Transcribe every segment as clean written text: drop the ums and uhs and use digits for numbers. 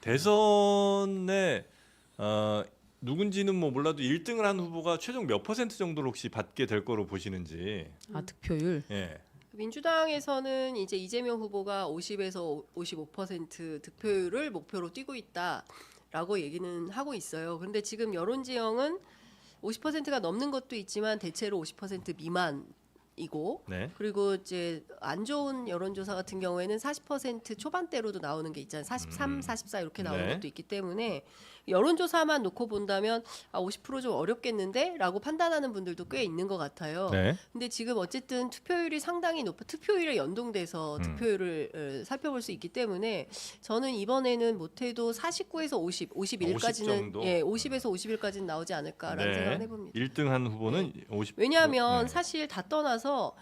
대선에 누군지는 뭐 몰라도 1등을 한 후보가 최종 몇 퍼센트 정도를 혹시 받게 될 거로 보시는지. 아, 득표율. 예. 민주당에서는 이제 이재명 후보가 50에서 55% 득표율을 목표로 뛰고 있다라고 얘기는 하고 있어요. 그런데 지금 여론 지형은 50%가 넘는 것도 있지만 대체로 50% 미만이고 네. 그리고 이제 안 좋은 여론조사 같은 경우에는 40% 초반대로도 나오는 게 있잖아요. 43, 44 이렇게 나오는 네. 것도 있기 때문에 여론조사만 놓고 본다면 50%좀 어렵겠는데? 라고 판단하는 분들도 꽤 있는 것 같아요. 네. 근데 지금 어쨌든 투표율이 상당히 높아 투표율에 연동돼서 득표율을 살펴볼 수 있기 때문에 저는 이번에는 못해도 49에서 50, 50 51까지는 정도? 50에서 51까지는 나오지 않을까라는 생각을 해봅니다. 1등 한 후보는 50. 왜냐하면 네. 사실 다 떠나서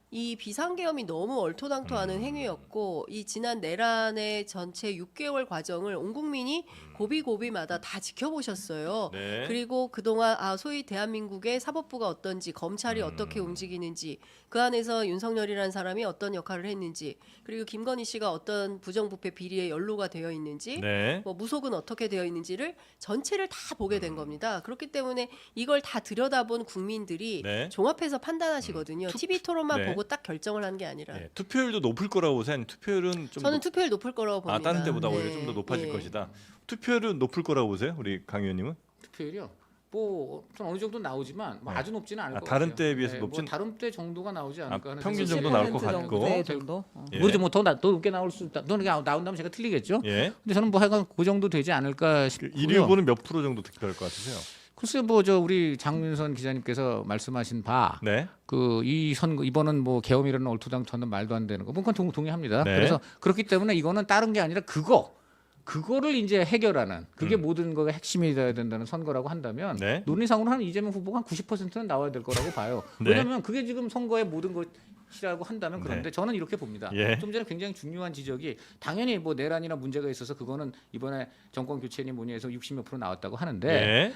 이 비상계엄이 너무 얼토당토하는 행위였고 이 지난 내란의 전체 6개월 과정을 온 국민이 고비고비마다 다 지켜보셨어요. 네. 그리고 그동안 소위 대한민국의 사법부가 어떤지 검찰이 어떻게 움직이는지 그 안에서 윤석열이라는 사람이 어떤 역할을 했는지 그리고 김건희 씨가 어떤 부정부패 비리에 연루가 되어 있는지 네. 뭐 무속은 어떻게 되어 있는지를 전체를 다 보게 된 겁니다. 그렇기 때문에 이걸 다 들여다본 국민들이 네. 종합해서 판단하시거든요. TV 토론만 네. 보고 딱 결정을 한 게 아니라. 예. 투표율도 높을 거라고 보세요. 아니면 투표율은 좀 저는 투표율 높을 거라고 봅니다. 다른 때보다 오히려 네. 좀 더 높아질 예. 것이다. 투표율은 높을 거라고 보세요. 우리 강 의원님은? 투표율이요. 뭐 좀 어느 정도 나오지만 뭐 네. 아주 높지는 않을 것 다른 같아요. 때에 비해서 네, 높진- 뭐 다른 때 정도가 나오지 않을까 하는 평균 생각이 정도 나올 것 70% 같고. 정도, 정도. 예. 모르죠. 뭐더 높게 나올 수 있다. 너 나온다면 제가 틀리겠죠. 예. 근데 저는 뭐 하여간 그 정도 되지 않을까 싶고요. 1위 후보는 몇 프로 정도 득표할 것 같으세요? 글쎄 뭐 저 우리 장윤선 기자님께서 말씀하신 바 네. 그 이 선거 이번은 뭐 계엄이라는 얼토당토하는 말도 안 되는 거. 그건 동의합니다. 네. 그래서 그렇기 때문에 이거는 다른 게 아니라 그거를 이제 해결하는 그게 모든 거가 핵심이 돼야 된다는 선거라고 한다면 네. 논리상으로 한 이재명 후보가 한 90%는 나와야 될 거라고 봐요. 네. 왜냐하면 그게 지금 선거의 모든 것이라고 한다면 그런데 네. 저는 이렇게 봅니다. 예. 좀 전에 굉장히 중요한 지적이 당연히 뭐 내란이나 문제가 있어서 그거는 이번에 정권 교체니 뭐니 해서 60몇 프로 나왔다고 하는데 예.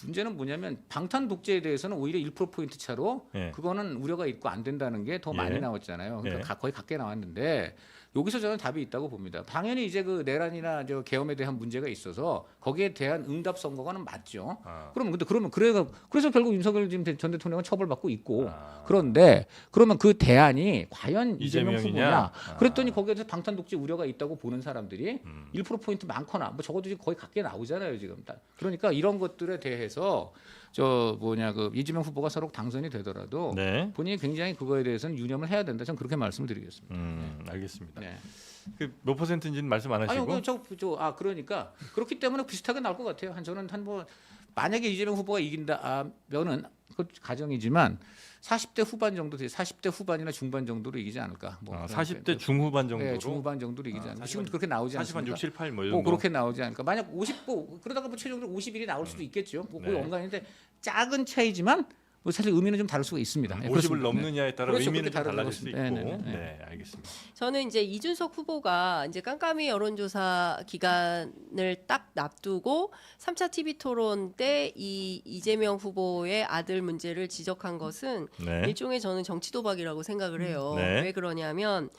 문제는 뭐냐면 방탄 독재에 대해서는 오히려 1%포인트 차로 예. 그거는 우려가 있고 안 된다는 게 더 예. 많이 나왔잖아요. 그러니까 예. 거의 각계 나왔는데 여기서 저는 답이 있다고 봅니다. 당연히 이제 그 내란이나 저 계엄에 대한 문제가 있어서 거기에 대한 응답 선거가는 맞죠. 아. 그러면 그래서 결국 윤석열 지금 전 대통령은 처벌받고 있고 아. 그런데 그러면 그 대안이 과연 이재명 이재명이냐? 후보냐? 아. 그랬더니 거기에서 방탄 독재 우려가 있다고 보는 사람들이 1%포인트 많거나 뭐 적어도 지금 거의 각계 나오잖아요 지금. 그러니까 이런 것들에 대해서 그 이재명 후보가 서로 당선이 되더라도 네. 본인이 굉장히 그거에 대해서는 유념을 해야 된다. 저는 그렇게 말씀을 드리겠습니다. 알겠습니다. 네. 그 몇 퍼센트인지는 말씀 안 하시고. 그러니까 그렇기 때문에 비슷하게 나올 것 같아요. 저는 만약에 이재명 후보가 이긴다면은 그 가정이지만 40대 후반 정도 40대 후반이나 중반 정도로 이기지 않을까. 뭐 40대 중후반 정도로. 네, 중후반 정도로 이기지 않을까. 지금 40한 그렇게 나오지 40한 않습니까? 6, 7, 8 뭐 뭐 정도. 그렇게 나오지 않을까. 만약 50보 그러다가 뭐 최종적으로 51이 나올 수도 있겠죠. 뭐 거의 네. 언간인데 작은 차이지만 뭐 사실 의미는 좀 다를 수가 있습니다. 네, 50을 그렇습니다. 넘느냐에 따라 그렇죠. 의미는 좀 그렇게 달라질 수 있고. 다른 것 같습니다. 네, 알겠습니다. 저는 이제 이준석 후보가 이제 깜깜이 여론조사 기간을 딱 놔두고 3차 TV 토론 때 이 이재명 후보의 아들 문제를 지적한 것은 네. 일종의 저는 정치 도박이라고 생각을 해요. 네. 왜 그러냐면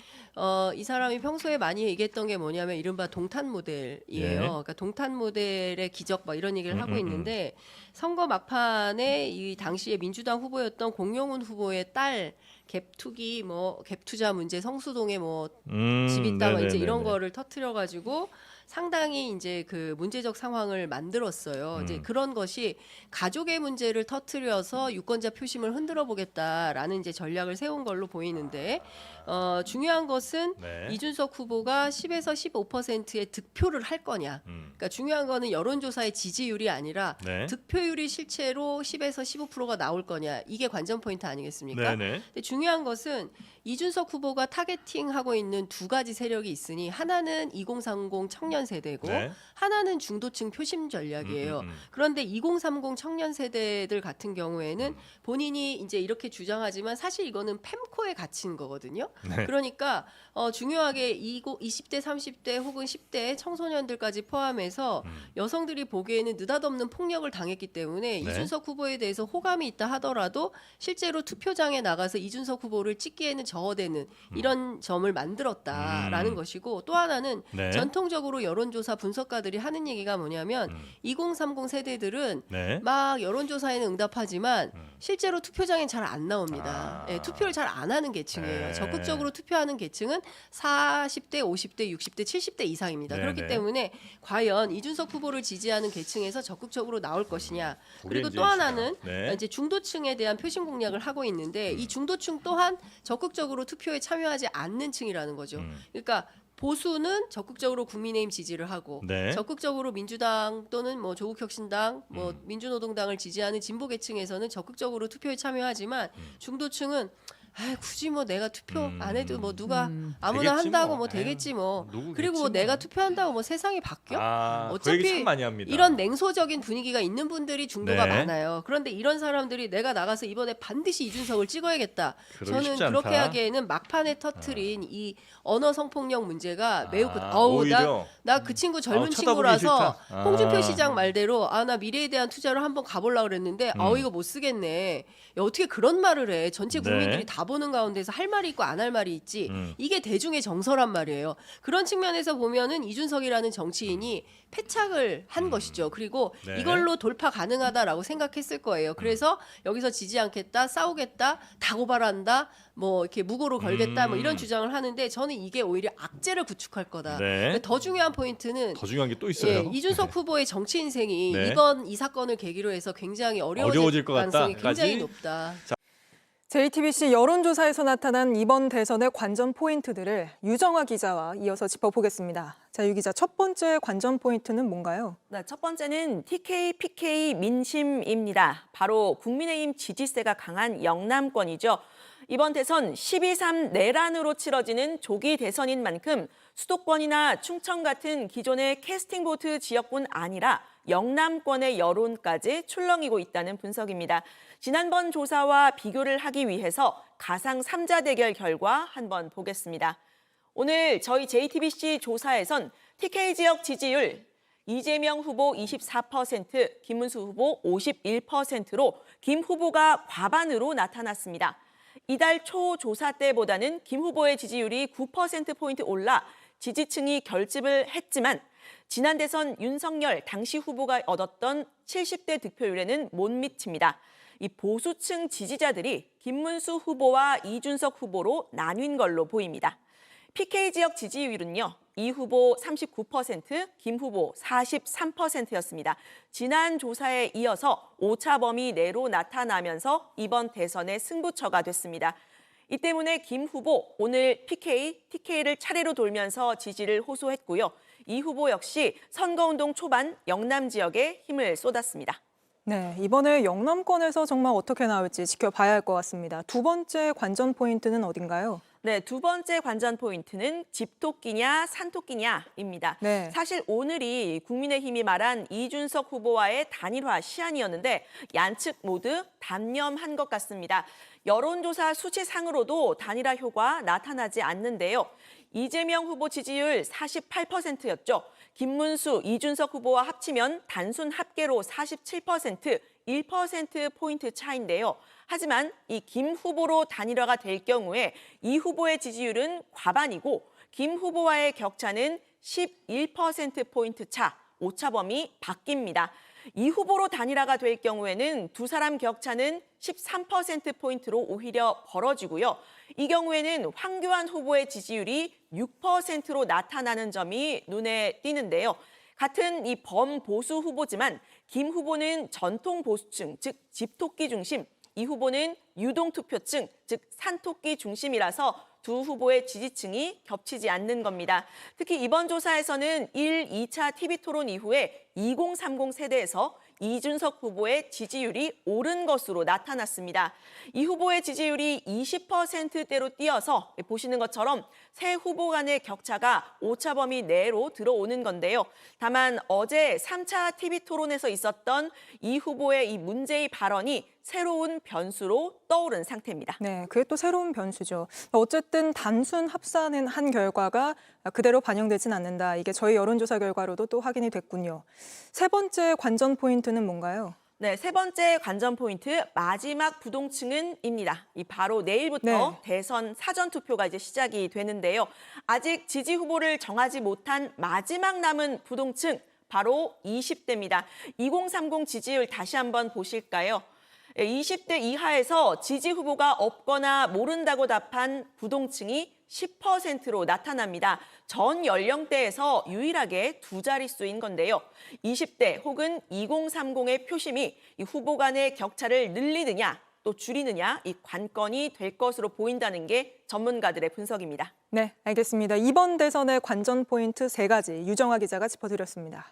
이 사람이 평소에 많이 얘기했던 게 뭐냐면 이른바 동탄 모델이에요. 예. 그러니까 동탄 모델의 기적 막 이런 얘기를 하고 있는데 선거 막판에 이 당시에 민주당 후보였던 공용훈 후보의 딸 갭투기 뭐 갭투자 문제 성수동에 뭐 집 있다 뭐 이제 이런 네네네네. 거를 터트려 가지고 상당히 이제 그 문제적 상황을 만들었어요. 이제 그런 것이 가족의 문제를 터트려서 유권자 표심을 흔들어 보겠다라는 이제 전략을 세운 걸로 보이는데 중요한 것은 네. 이준석 후보가 10에서 15%의 득표를 할 거냐. 그러니까 중요한 거는 여론조사의 지지율이 아니라 네. 득표율이 실제로 10에서 15%가 나올 거냐. 이게 관전 포인트 아니겠습니까? 네네. 근데 중요한 것은 이준석 후보가 타겟팅하고 있는 두 가지 세력이 있으니 하나는 2030 청년 세대고 네. 하나는 중도층 표심 전략이에요. 그런데 2030 청년 세대들 같은 경우에는 본인이 이제 이렇게 주장하지만 사실 이거는 펨코에 갇힌 거거든요. 네. 그러니까 중요하게 20대, 30대 혹은 10대 청소년들까지 포함해서 여성들이 보기에는 느닷없는 폭력을 당했기 때문에 네. 이준석 후보에 대해서 호감이 있다 하더라도 실제로 투표장에 나가서 이준석 후보를 찍기에는 저어되는 이런 점을 만들었다라는 것이고 또 하나는 네. 전통적으로 여론조사 분석가들이 하는 얘기가 뭐냐면 2030 세대들은 네. 막 여론조사에는 응답하지만 실제로 투표장엔 잘 안 나옵니다. 아. 예, 투표를 잘 안 하는 계층이에요. 네. 적극적으로 투표하는 계층은 40대, 50대, 60대, 70대 이상입니다. 네, 그렇기 네. 때문에 과연 이준석 후보를 지지하는 계층에서 적극적으로 나올 것이냐. 그게 그리고 이제 또 하나는 네. 이제 중도층에 대한 표심 공략을 하고 있는데 이 중도층 또한 적극적으로 투표에 참여하지 않는 층이라는 거죠. 그러니까 보수는 적극적으로 국민의힘 지지를 하고 네. 적극적으로 민주당 또는 뭐 조국혁신당, 뭐 민주노동당을 지지하는 진보 계층에서는 적극적으로 투표에 참여하지만 중도층은 굳이 뭐 내가 투표 안 해도 뭐 누가 아무나 되겠지 한다고 뭐. 뭐 되겠지 뭐. 누구겠지 그리고 뭐 뭐. 내가 투표한다고 뭐 세상이 바뀌어? 그 얘기 참 어차피 많이 합니다. 이런 냉소적인 분위기가 있는 분들이 중도가 네. 많아요. 그런데 이런 사람들이 내가 나가서 이번에 반드시 이준석을 찍어야겠다. 그러기 저는 쉽지 그렇게 않다. 하기에는 막판에 터트린 이 언어 성폭력 문제가 매우 오히려 나 그 친구 젊은 쳐다보기 친구라서 싫다. 홍준표 시장 말대로 나 미래에 대한 투자를 한번 가보려고 그랬는데 이거 못 쓰겠네. 야, 어떻게 그런 말을 해. 전체 국민들이 네. 다 보는 가운데서 할 말이 있고 안 할 말이 있지. 음. 이게 대중의 정서란 말이에요. 그런 측면에서 보면은 이준석이라는 정치인이 패착을 한 것이죠. 그리고 네. 이걸로 돌파 가능하다라고 생각했을 거예요. 그래서 여기서 지지 않겠다, 싸우겠다, 다 고발한다, 뭐 이렇게 무고로 걸겠다, 뭐 이런 주장을 하는데 저는 이게 오히려 악재를 구축할 거다. 네. 더 중요한 포인트는 더 중요한 게 또 있어요. 예, 이준석 후보의 정치 인생이 네. 이번 이 사건을 계기로 해서 굉장히 어려워질 어려워질 것 가능성이 같다까지? 굉장히 높다. JTBC 여론조사에서 나타난 이번 대선의 관전 포인트들을 유정화 기자와 이어서 짚어보겠습니다. 자, 유 기자, 첫 번째 관전 포인트는 뭔가요? 네, 첫 번째는 TK, PK 민심입니다. 바로 국민의힘 지지세가 강한 영남권이죠. 이번 대선 12.3 내란으로 치러지는 조기 대선인 만큼 수도권이나 충청 같은 기존의 캐스팅보트 지역뿐 아니라 영남권의 여론까지 출렁이고 있다는 분석입니다. 지난번 조사와 비교를 하기 위해서 가상 3자 대결 결과 한번 보겠습니다. 오늘 저희 JTBC 조사에선 TK 지역 지지율 이재명 후보 24%, 김문수 후보 51%로 김 후보가 과반으로 나타났습니다. 이달 초 조사 때보다는 김 후보의 지지율이 9%포인트 올라 지지층이 결집을 했지만 지난 대선 윤석열 당시 후보가 얻었던 70대 득표율에는 못 미칩니다. 이 보수층 지지자들이 김문수 후보와 이준석 후보로 나뉜 걸로 보입니다. PK 지역 지지율은요. 이 후보 39%, 김 후보 43%였습니다. 지난 조사에 이어서 오차 범위 내로 나타나면서 이번 대선의 승부처가 됐습니다. 이 때문에 김 후보 오늘 PK, TK를 차례로 돌면서 지지를 호소했고요. 이 후보 역시 선거운동 초반 영남 지역에 힘을 쏟았습니다. 네, 이번에 영남권에서 정말 어떻게 나올지 지켜봐야 할 것 같습니다. 두 번째 관전 포인트는 어딘가요? 네, 두 번째 관전 포인트는 집토끼냐 산토끼냐입니다. 네. 사실 오늘이 국민의힘이 말한 이준석 후보와의 단일화 시한이었는데 양측 모두 단념한 것 같습니다. 여론조사 수치상으로도 단일화 효과 나타나지 않는데요. 이재명 후보 지지율 48%였죠. 김문수, 이준석 후보와 합치면 단순 합계로 47%, 1%포인트 차인데요. 하지만 이 김 후보로 단일화가 될 경우에 이 후보의 지지율은 과반이고 김 후보와의 격차는 11%포인트 차, 오차 범위 바뀝니다. 이 후보로 단일화가 될 경우에는 두 사람 격차는 13%포인트로 오히려 벌어지고요. 이 경우에는 황교안 후보의 지지율이 6%로 나타나는 점이 눈에 띄는데요. 같은 이 범보수 후보지만 김 후보는 전통 보수층, 즉 집토끼 중심, 이 후보는 유동투표층, 즉 산토끼 중심이라서 두 후보의 지지층이 겹치지 않는 겁니다. 특히 이번 조사에서는 1, 2차 TV토론 이후에 2030 세대에서 이준석 후보의 지지율이 오른 것으로 나타났습니다. 이 후보의 지지율이 20%대로 뛰어서 보시는 것처럼 세 후보 간의 격차가 오차 범위 내로 들어오는 건데요. 다만 어제 3차 TV토론에서 있었던 이 후보의 이 문제의 발언이 새로운 변수로 떠오른 상태입니다. 네, 그게 또 새로운 변수죠. 어쨌든 단순 합산한 한 결과가 그대로 반영되진 않는다. 이게 저희 여론조사 결과로도 또 확인이 됐군요. 세 번째 관전 포인트는 뭔가요? 네, 세 번째 관전 포인트 마지막 부동층은입니다. 바로 내일부터 네. 대선 사전 투표가 이제 시작이 되는데요. 아직 지지 후보를 정하지 못한 마지막 남은 부동층 바로 20대입니다. 2030 지지율 다시 한번 보실까요? 20대 이하에서 지지 후보가 없거나 모른다고 답한 부동층이 10%로 나타납니다. 전 연령대에서 유일하게 두 자릿수인 건데요. 20대 혹은 2030의 표심이 이 후보 간의 격차를 늘리느냐 또 줄이느냐 이 관건이 될 것으로 보인다는 게 전문가들의 분석입니다. 네, 알겠습니다. 이번 대선의 관전 포인트 3가지 유정아 기자가 짚어드렸습니다.